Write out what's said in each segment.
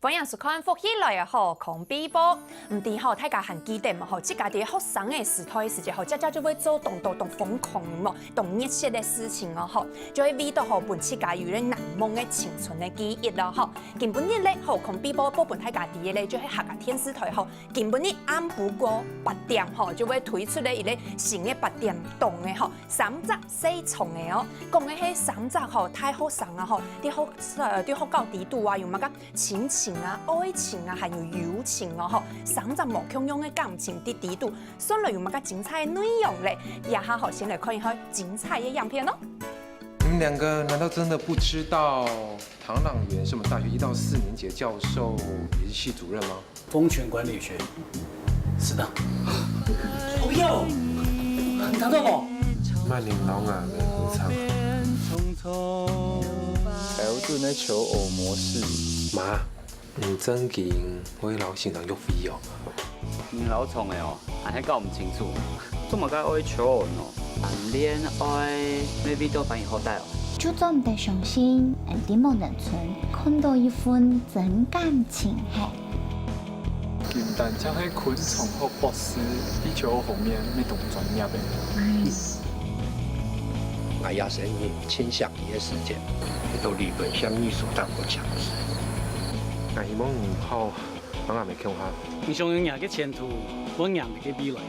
欢迎收看福起来的吼空比波，唔知吼大家还记得嘛吼？即家伫学生的时代时节吼，家就会做动疯狂嘛，动热血的事情哦吼，就会为到吼本自家有咧难忘的青春的记忆咯吼。今本日咧吼空比波播本大家伫咧就喺客家电视台吼，今本日暗不过8点吼，就会推出咧一个新的8点档的吼，314重的哦，讲的迄3吼太学生啊吼，啲學教地度啊，有乜个親情啊、愛情啊，還有友情哦吼，3無共用的感情的地度，所以有乜个精彩的內容咧？也下好先來看一下精彩的樣片哦。你们2個難道真的不知道唐朗元是我們大學1到4年級的教授，也是系主任嗎？風泉管理學，是的。哦喲，你睇到我？曼玲老雅的合唱。係好中意咧求偶模式。媽，唔真見我啲老先生喐飛哦。唔老重嘅哦，係搞唔清楚。都冇解愛求偶咯，談戀愛 maybe 都反而好大哦。就總得相信，啲冇人村看到一份真感情嘿。簡單將喺昆蟲和博士地球方面咩動專業嘅。那亚神也倾向一些事件，也都日本向艺术当过强势。那希望唔好，我也未強下。你想用人嘅前途，我人嘅未來。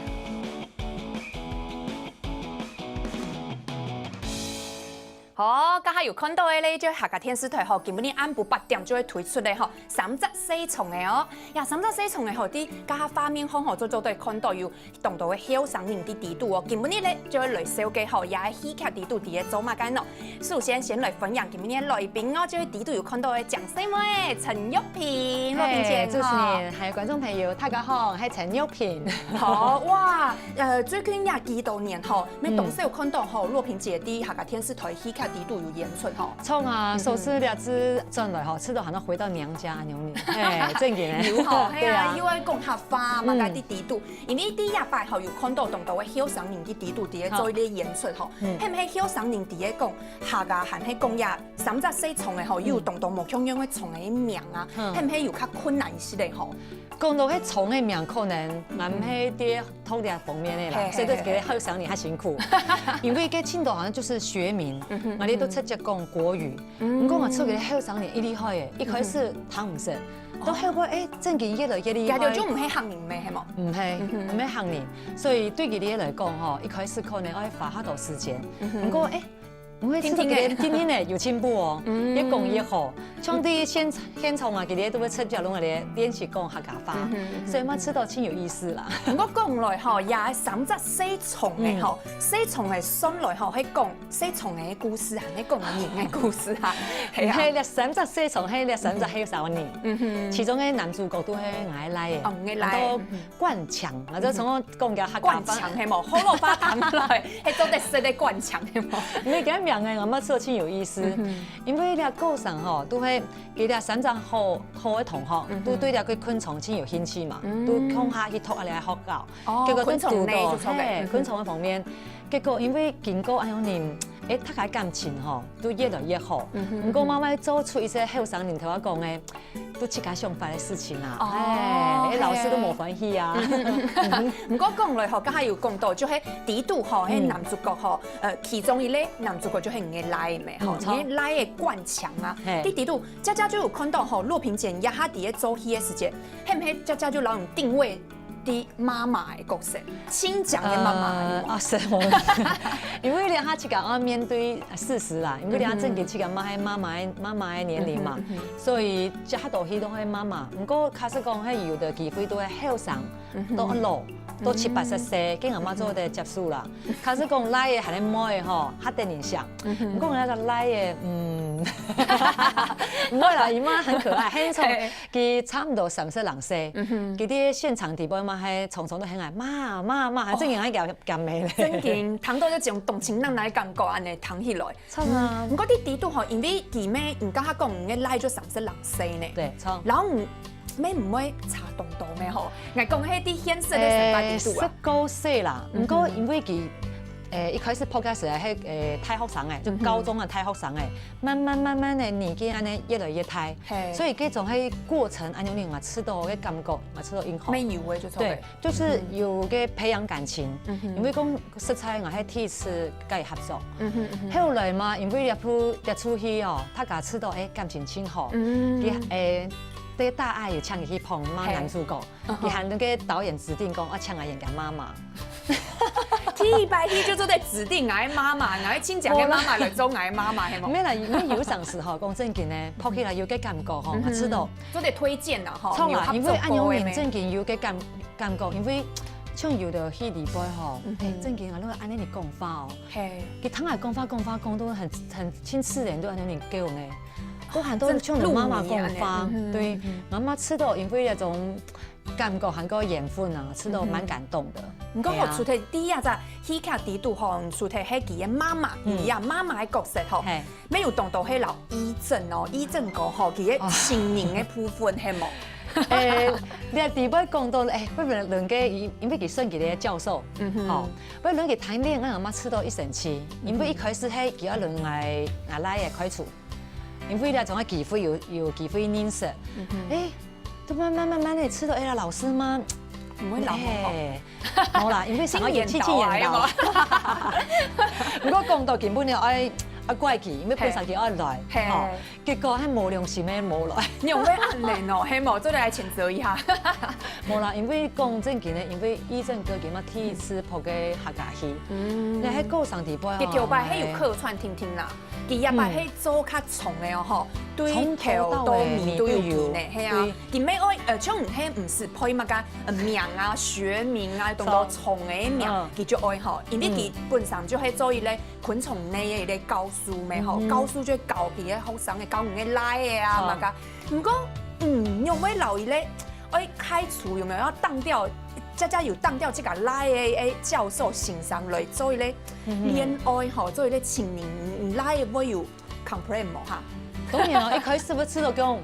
好，家下有看到的咧，就客家電視台吼，今本日暗晡8點就會推出咧吼，314重的哦。呀，314重的吼，啲家下畫面好做都會看到有動到嘅後生人啲地度哦。今本日咧就會來小嘅吼，也係戲劇地度啲嘅做乜緊咯。首先來分享今本日來賓哦，就係地度有看到嘅蔣細妹陳玉萍，玉萍姐，主持人還有觀眾朋友，大家好，係陳玉萍。好哇，最近也幾多年吼，咩同時有看到吼，玉萍姐啲客家電視台戲劇地度有演出吼。從啊，首次了之轉來吼，吃到好像回到娘家那種，哎，正經有吼，係啊，因為為講客家嘛，家啲地度，因為啲日擺吼有看到同到嘅後生人啲地度啲做啲演出吼，係唔係後生人啲嘅講客家係係講呀，314重嘅吼，有同到無共樣嘅重嘅名啊，係唔係有較困難一些嘅吼？講到迄重嘅名可能蠻係啲通啲方面嘅啦，所以都給後生人較辛苦，因為個青島好像就是學名，我哋都直接講國語，唔過我出嘅後生人一厲害嘅，一開始聽唔識，到後尾正經越來越厲害。家就唔係行年咩係冇？唔係行年，所以對佢哋嚟講吼，一開始可能要花好多時間，唔過唔會知道佢哋天天咧有進步哦，越講越好。像啲現場啊，佢哋都會出咗攏個咧練習講客家話，所以我知道真有意思啦。不過講來吼，也係314重嘅吼，4重嘅上來吼，係講4重嘅故事，係講人嘅故事嚇。係啊，咧314重係咧314年，其中嘅男主角都係我來嘅，都冠強，或者從我講嘅客家冠強係冇，好落花談來，係做得識得冠強係冇。你咁樣嘅，我乜做真有意思，因為咧高上吼都係佢哋3張好嘅同學，都對咧佢昆蟲真有興趣嘛，都向下去讀啊嚟學教，結果都讀到昆蟲嘅方面，結果因為經過哎呦年，大家感情吼都越來越好，唔過慢慢做出一些後生人同我講嘅，都自家想法嘅事情啊，老師都冇歡喜啊。唔過講來吼，家下有講到就係地度吼，係男主角吼，其中一類男主角就係唔係賴咩吼，唔賴嘅冠強啊，啲地度，家家就有看到吼，陸平姐一下啲嘅做戲嘅時節，係唔係家家就老人定位啲媽媽嘅角色，親講嘅媽媽啊，是我，因為咧，他自己要面對事實啦，因為咧，正經自己媽媽嘅年齡嘛，所以好多戲都係媽媽。不過假使講係有的機會都係後生，都老，都70、80歲，跟阿媽做的接觸啦。假使講來嘅係你妹嘅吼，較得人想。不過我哋來嘅，唔會啦，姨媽很可愛，很聰，佢差唔多30歲，佢啲現場地位嘛係常常都很愛媽，正經喺夾尾咧。正經聽到一種動情人來感覺，安尼聽起來。錯啊！唔過啲地度吼，因為佢咩人家講唔嘅來咗32歲呢。對，錯。然後唔會查動到咩吼？我講迄啲顯色嘅神巴地度啊。19歲啦，唔過因為佢一开始抛开始係太學生誒，就高中啊太學生誒，慢慢的年紀安尼越來越大，所以嗰種係過程，安尼我吃到嘅感覺，我吃到英好。沒有誒，就錯。對，就是有嘅培養感情，因為講食材我係第一次跟伊合作，後來嘛，因為入出去哦，大家吃到感情真好，對大愛也請佢去捧媽男主角，佢喊那個導演指定講我請我演個媽媽。第一擺去就做得指定嗌媽媽，嗌親戚嘅媽媽來做嗌媽媽，係冇？咩啦？因為有陣時吼講正經咧，撲起來有個感覺吼，我知道。做得推薦啦，吼。錯啦，因為按樣面正經有個感覺，因為像有的戲裡邊吼，正經啊，那個按呢講法哦，佢躺下講法講都很親自然，都按呢叫嘅。都很多像媽媽講法，對，媽媽吃到因為那種感覺，韓國緣分啊，吃到蠻感動的。唔講我出題第一隻戲劇底度吼，出題係佢嘅媽媽，佢啊媽媽嘅角色吼，沒有動到係劉依正哦，依正個吼佢嘅情人嘅部分係冇。你係第一講到不如兩個因為佢算佢嘅教授，好，不如兩個談戀愛，媽媽吃到一生氣，因為一開始係佢一兩個來嘅開除。因為咧，總係機會有機會認識，都慢慢地吃到老師嘛，唔會諗冇啦，因為成個演演導，如果講到根本就愛怪佢，因為本身佢愛來，結果係無良是咩冇來，你用咩按嚟哦？希望做嚟譴責一下。冇啦，因為講正經咧，因為醫生哥佢嘛第一次拍嘅客家戲，你喺高上地波，佢條擺係有客串聽聽啦。佢一擺係做較重嘅哦，吼，對頭到尾都有見嘅，係啊。佢咩愛像唔係唔是配乜噶名啊、學名啊，同到蟲嘅名，佢就愛吼。因為佢本身就係做伊咧昆蟲類嘅咧教書咩吼，教書就教佢嘅學生嘅教唔嘅來嘅啊嘛噶。唔過用咩留意咧？愛開除有沒有要當掉？家有當掉這個來嘅教授欣賞來做咧戀愛吼，做咧情人來會有 complain 冇哈？當然啦，一開始不知道講，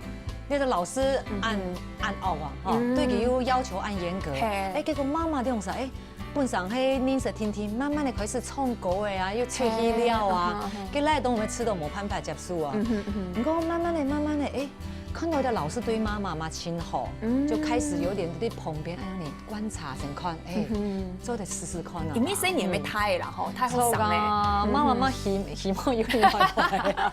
你個老師按惡啊，對佢有要求按嚴格。結果媽媽啲用啥？本身係認識聽，慢慢地開始創歌嘅啊，又出戲了啊，佢來當我們吃到冇辦法接受啊。不過慢慢地，看到的老師對媽媽嘛親好，就開始有點喺旁邊你觀察先看，做得試看啊。因為細年咪太啦，吼，太好生咧。媽希望有點快。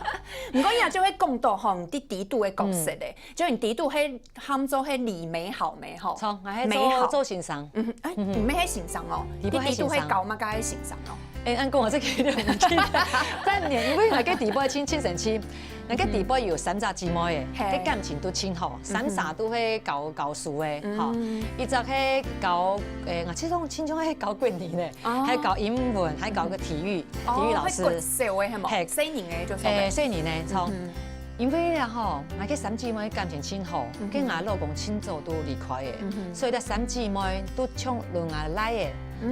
唔過也就係講到吼啲底度嘅角色咧，就係底度係喊做係李美好美好，錯，我係做先生。唔係喺先生哦，啲底度係教乜家喺先生哦。按講我這個有點唔記得，但係因為我嘅底部係親生親，我嘅底部有三隻姊妹嘅，啲感情都親好，三都係教書嘅，嚇，一隻係教我始終親中係教國語嘅，係教英文，係教個體育老師。社會係冇？係4年嘅就4年嘅，錯。因為咧吼，我嘅三姊妹感情親好，跟我老公親早都離開嘅，所以咧三姊妹都搶輪我來嘅。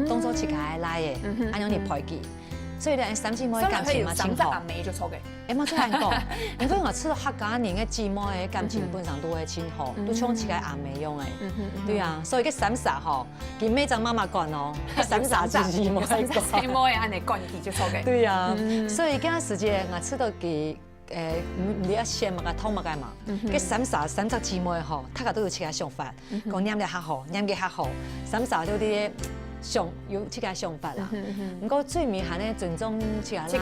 當初自己來嘅，按樣嚟陪佢，所以咧三姊妹感情嘛親好。阿美就錯嘅，冇錯講，因為我知道客家人嘅姊妹嘅感情本身都係親好，都搶自己阿美用嘅，對啊，所以嘅三煞吼，佢咩就媽媽講咯，三煞姊妹講，姊妹按嚟講佢就錯嘅，對啊，所以嗰陣時間我知道佢。你要先嘛，通嘛嘛，佢三隻姊妹吼，大家都有自己想法，講念得較好，念得較好，三都啲有自己想法啦。不過最明顯咧，尊重自己嘅，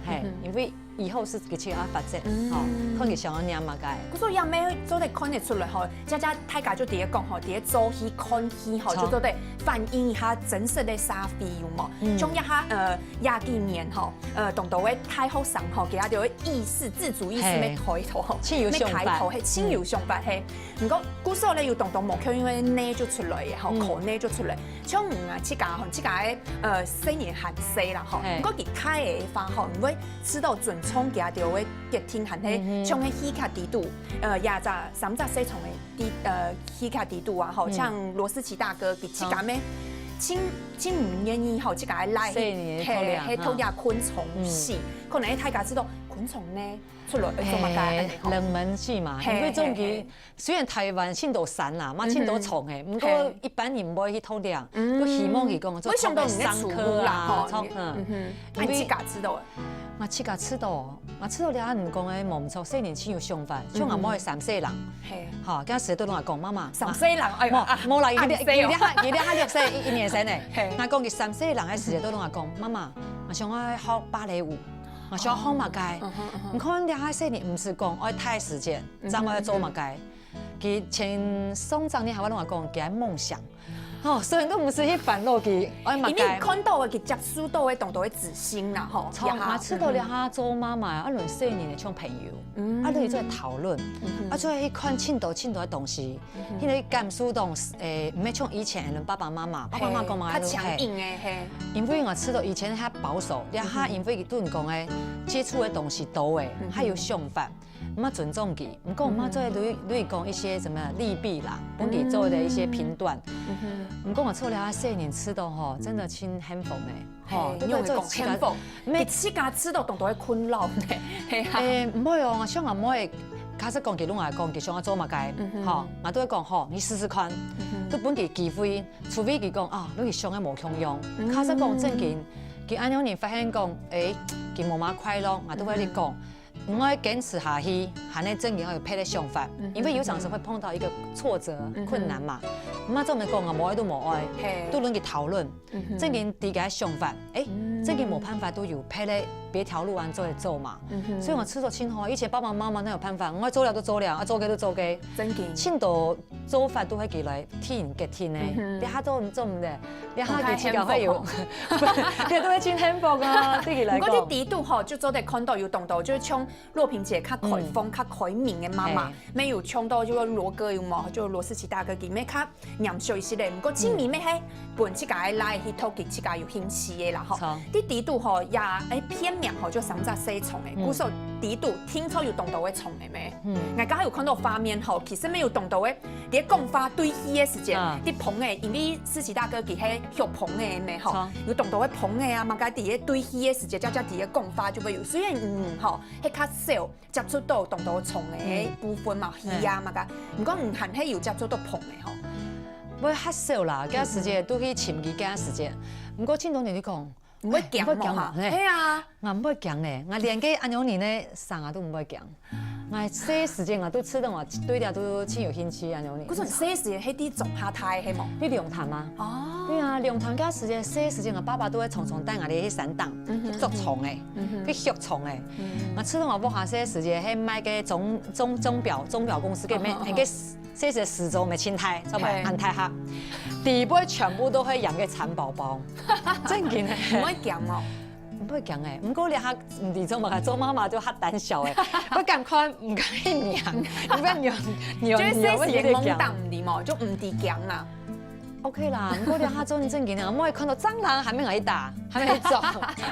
係因為以後是佢自己發展，吼，看佢想要念嘛嘅。所以阿妹做得看得出來吼，家大家就第一講吼，第一做戲看戲吼，就做得反映一下真實嘅社會有冇？將一下廿幾年吼，同到嘅太學生吼，其他就意識自主意識咩抬頭吼，咩抬頭係親有想法係。唔過古時候咧要同到目標，因為呢就出來嘅，吼，可呢就出來。像自家4年限4啦，吼，唔過佢開嘅話吼，唔會知道準。從佢條嘅嘅天行係從喺戲劇底度廿隻3隻4重嘅戲劇底度啊，好像羅斯奇大哥佢自家咩親真唔愿意吼，即个来迄偷掠昆虫死，可能大家知道昆虫呢出来做乜嘅？冷门戏嘛，因为种其虽然台湾青岛山啦，嘛青岛虫诶，不过一般人唔会去偷掠，都希望去讲做为什么唔伤科啦？你自家知道诶？我自家知道，我知道了，人讲诶，冇唔错，细年前有想法，像阿妈诶三岁人，哈，今时都同我讲妈妈，三岁人，哎冇啦，佢哋哈6岁1年生诶，我讲佢三岁人诶时都同我讲妈妈，我想我学芭蕾舞。我想學物街，唔可能你喺細年唔是講愛太時間，怎我要做物街？佢前2-3年係我攏話講，佢係夢想。哦，雖然都唔是去煩惱佢愛物街。因為看到嘅佢接觸到嘅動到嘅自信啦，吼。我知道了下做媽媽，啊輪細年嘅像朋友，啊輪在討論，啊再去看青島嘅東西，迄個感受到唔係像以前嘅爸爸媽媽講嘛，較強硬嘅嘿。因為我知道以前較保守，你下因為對人講誒接觸嘅東西多誒，還有想法。唔尊重佢，唔過唔做類講一些什麼利弊啦，幫佢做的一些評斷。唔過我做了細年吃到吼，真的真幸福誒，吼，因為講幸福，你自家吃到當到係困擾呢，係啊。唔會哦，像我唔會，假設講佢攏話講佢想要做乜嘅，吼，我都會講吼，你試試看，都本佢機會，除非佢講啊，你想嘅無強用，假設講正經，佢安樣年發現講，佢冇乜快樂，我都會你講。唔可以堅持下去，還能正經要有配的想法，因為有陣時會碰到一個挫折、困難嘛。咁啊，做咪講啊，冇愛都冇愛，都輪佢討論，正經自己想法，正經冇辦法都有配的別條路按做嚟做嘛。所以我吃到青島，以前爸爸媽媽都有辦法，我做了都做了，啊做嘅都做嘅。正經青島做法都會寄來聽嘅聽咧，你下做唔得，你下佢自己會有，你都會真幸福啊！對佢嚟講。嗰啲地度吼，就做得看到有動到，就是像若萍姐較開放、較開明嘅媽媽，沒有唱到就羅哥有冇？就羅斯奇大哥佢咩較嚴肅一些咧，唔過正面咩係本自家來去討佢自家有興趣嘅啦吼。啲地度吼也片面吼就三隻細蟲嘅，古時候地度聽說有動到嘅蟲嘅咩？我剛剛有看到畫面吼，其實沒有動到嘅，啲講法對戲嘅時間，啲棚嘅，因為斯奇大哥佢係學棚嘅咩吼，有動到嘅棚嘅啊，嘛家啲嘅對戲嘅時間，加啲嘅講法就會有，雖然吼係較少接觸到動到蟲嘅部分嘛，戲啊嘛家，唔過唔限係有接觸到棚嘅吼。會較少啦，嗰時間都去潛幾間時間，唔過青島你講。唔會驚嘛？係啊，我唔會驚咧，我連個安樣年咧生啊都唔會驚。我細時間我都吃到我對啲都真有興趣安樣年。嗰陣細時間喺啲種下太係冇？你龍潭嗎？哦，對啊，龍潭嗰時間細時間我爸爸都會常常帶我哋去山洞去捉蟲嘅，去捉蟲嘅。我吃到我屋下細時間喺買個鐘錶公司嘅咩個細時時鐘咪青苔，做埋安泰克，地杯全部都係養嘅蠶寶寶，真嘅。唔可以驚哦，唔可以驚誒。唔過你下唔地做嘛，做媽媽就嚇膽小誒，不敢看，唔敢去養，唔敢養，就是細時嘅懵懂唔啲嘛，就唔啲驚啦。OK 啦，唔過你下做你正經啊，我可以看到蟑螂還沒挨打，還沒做，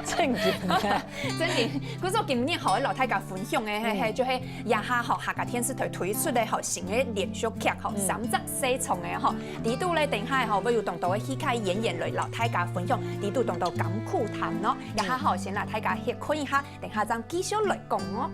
正經嘅。正經，嗰時候今年好老太家分享嘅係就係也下學客家電視台推出嘅學新嘅連續劇學三隻四重嘅學，呢度咧定下後會有動到嘅戲劇演員嚟老太家分享，呢度動到咁酷談咯，也下學先老太家去看一下，定下陣繼續來講哦。